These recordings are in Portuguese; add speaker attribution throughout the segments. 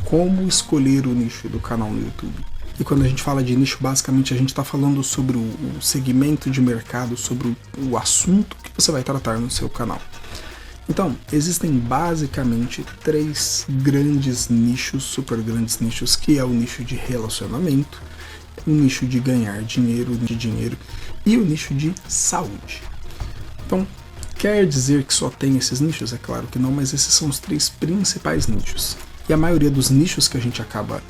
Speaker 1: como escolher o nicho do canal no YouTube. E quando a gente fala de nicho, basicamente a gente está falando sobre o segmento de mercado, sobre o assunto que você vai tratar no seu canal. Então, existem basicamente 3 grandes nichos, super grandes nichos, que é o nicho de relacionamento, o nicho de ganhar dinheiro, e o nicho de saúde. Então, quer dizer que só tem esses nichos? É claro que não, mas esses são os 3 principais nichos. E a maioria dos nichos que a gente acaba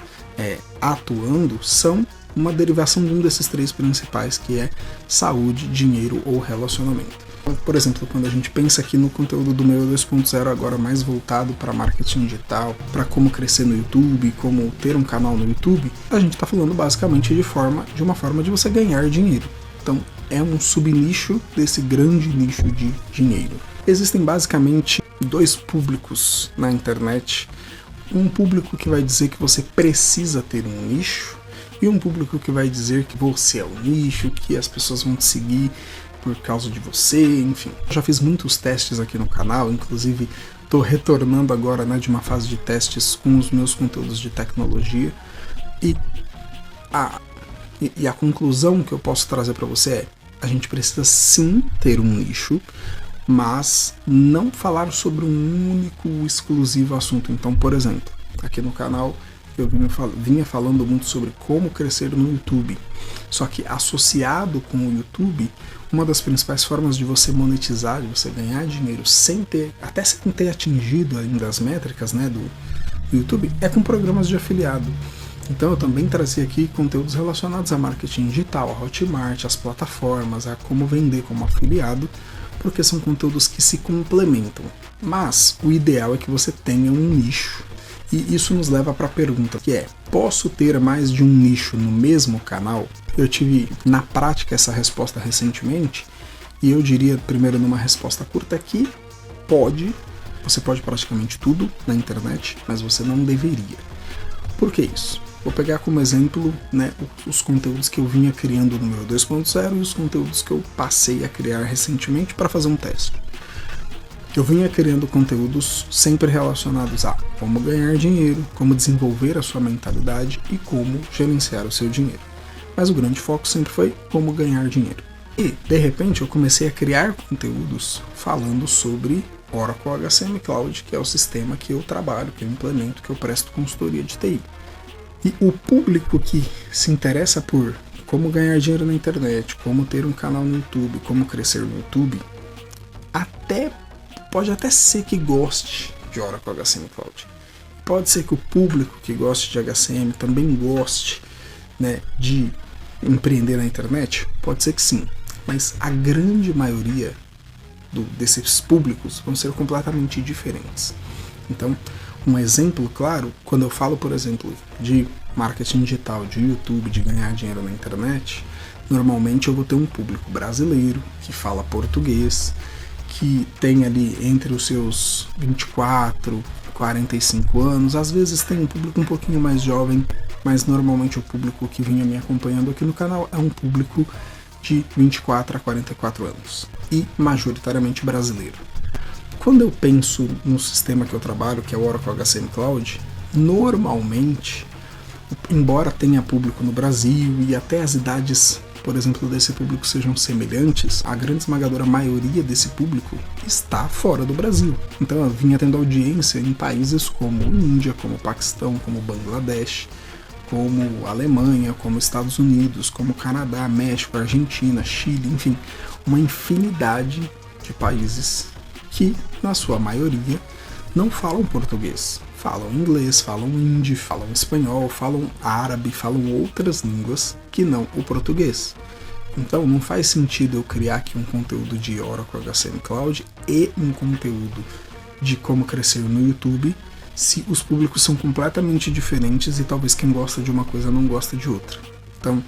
Speaker 1: atuando são uma derivação de um desses 3 principais, que é saúde, dinheiro ou relacionamento. Por exemplo, quando a gente pensa aqui no conteúdo do meu 2.0, agora mais voltado para marketing digital, para como crescer no YouTube, como ter um canal no YouTube, a gente está falando basicamente de uma forma de você ganhar dinheiro. Então, é um subnicho desse grande nicho de dinheiro. Existem basicamente 2 públicos na internet. Um público que vai dizer que você precisa ter um nicho, e um público que vai dizer que você é o nicho, que as pessoas vão te seguir por causa de você, enfim. Já fiz muitos testes aqui no canal, inclusive estou retornando agora de uma fase de testes com os meus conteúdos de tecnologia, e a conclusão que eu posso trazer para você é: a gente precisa sim ter um nicho, mas não falar sobre um único exclusivo assunto. Então, por exemplo, aqui no canal eu vinha falando muito sobre como crescer no YouTube. Só que associado com o YouTube, uma das principais formas de você monetizar, de você ganhar dinheiro sem ter atingido ainda as métricas, do YouTube, é com programas de afiliado. Então eu também trazia aqui conteúdos relacionados a marketing digital, a Hotmart, as plataformas, a como vender como afiliado, porque são conteúdos que se complementam. Mas o ideal é que você tenha um nicho. E isso nos leva para a pergunta que é: posso ter mais de um nicho no mesmo canal? Eu tive na prática essa resposta recentemente, e eu diria primeiro numa resposta curta que pode. Você pode praticamente tudo na internet, mas você não deveria. Por que isso? Vou pegar como exemplo os conteúdos que eu vinha criando no meu 2.0 e os conteúdos que eu passei a criar recentemente para fazer um teste. Eu vinha criando conteúdos sempre relacionados a como ganhar dinheiro, como desenvolver a sua mentalidade e como gerenciar o seu dinheiro. Mas o grande foco sempre foi como ganhar dinheiro. E, de repente, eu comecei a criar conteúdos falando sobre Oracle HCM Cloud, que é o sistema que eu trabalho, que eu implemento, que eu presto consultoria de TI. E o público que se interessa por como ganhar dinheiro na internet, como ter um canal no YouTube, como crescer no YouTube, pode até ser que goste de Oracle HCM Cloud. Pode ser que o público que goste de HCM também goste de empreender na internet. Pode ser que sim. Mas a grande maioria desses públicos vão ser completamente diferentes. Então, um exemplo claro, quando eu falo, por exemplo, de marketing digital, de YouTube, de ganhar dinheiro na internet, normalmente eu vou ter um público brasileiro que fala português, que tem ali entre os seus 24, 45 anos, às vezes tem um público um pouquinho mais jovem, mas normalmente o público que vinha me acompanhando aqui no canal é um público de 24 a 44 anos, e majoritariamente brasileiro. Quando eu penso no sistema que eu trabalho, que é o Oracle HCM Cloud, normalmente, embora tenha público no Brasil e até as idades, por exemplo, desse público sejam semelhantes, a grande esmagadora maioria desse público está fora do Brasil. Então eu vinha tendo audiência em países como Índia, como Paquistão, como Bangladesh, como Alemanha, como Estados Unidos, como Canadá, México, Argentina, Chile, enfim, uma infinidade de países que, na sua maioria, não falam português. Falam inglês, falam hindi, falam espanhol, falam árabe, falam outras línguas que não o português. Então não faz sentido eu criar aqui um conteúdo de Oracle HCM Cloud e um conteúdo de como crescer no YouTube se os públicos são completamente diferentes e talvez quem gosta de uma coisa não gosta de outra. Então,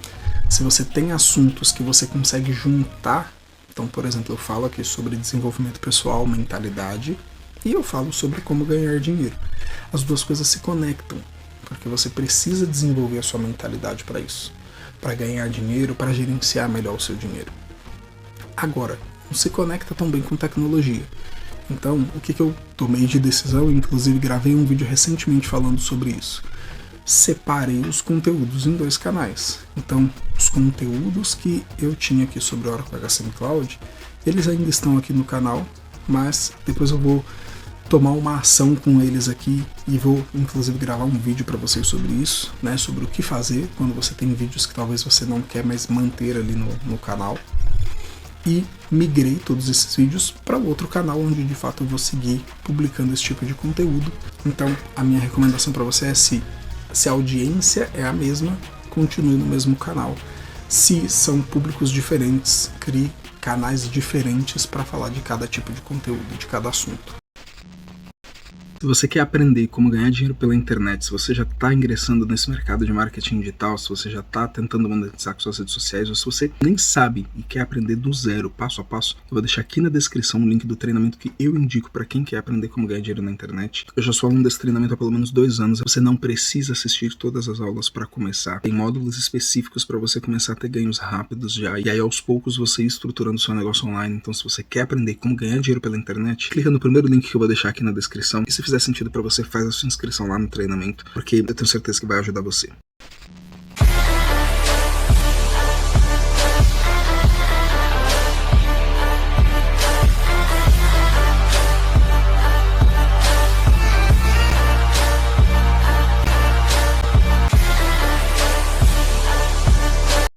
Speaker 1: se você tem assuntos que você consegue juntar, então, por exemplo, eu falo aqui sobre desenvolvimento pessoal, mentalidade, e eu falo sobre como ganhar dinheiro. As duas coisas se conectam, porque você precisa desenvolver a sua mentalidade para isso, para ganhar dinheiro, para gerenciar melhor o seu dinheiro. Agora, não se conecta também com tecnologia. Então, o que eu tomei de decisão, inclusive gravei um vídeo recentemente falando sobre isso. Separei os conteúdos em 2 canais. Então, os conteúdos que eu tinha aqui sobre Oracle HCM Cloud, eles ainda estão aqui no canal, mas depois eu vou tomar uma ação com eles aqui e vou inclusive gravar um vídeo para vocês sobre isso, né, sobre o que fazer quando você tem vídeos que talvez você não quer mais manter ali no canal. E migrei todos esses vídeos para outro canal onde de fato eu vou seguir publicando esse tipo de conteúdo. Então a minha recomendação para você é se a audiência é a mesma, continue no mesmo canal. Se são públicos diferentes, crie canais diferentes para falar de cada tipo de conteúdo, de cada assunto. Se você quer aprender como ganhar dinheiro pela internet, se você já está ingressando nesse mercado de marketing digital, se você já está tentando monetizar com suas redes sociais, ou se você nem sabe e quer aprender do zero, passo a passo, eu vou deixar aqui na descrição o link do treinamento que eu indico para quem quer aprender como ganhar dinheiro na internet. Eu já sou aluno desse treinamento há pelo menos 2 anos, você não precisa assistir todas as aulas para começar. Tem módulos específicos para você começar a ter ganhos rápidos já, e aí aos poucos você ir estruturando seu negócio online. Então se você quer aprender como ganhar dinheiro pela internet, clica no primeiro link que eu vou deixar aqui na descrição, e se fizer sentido para você, faz a sua inscrição lá no treinamento, porque eu tenho certeza que vai ajudar você.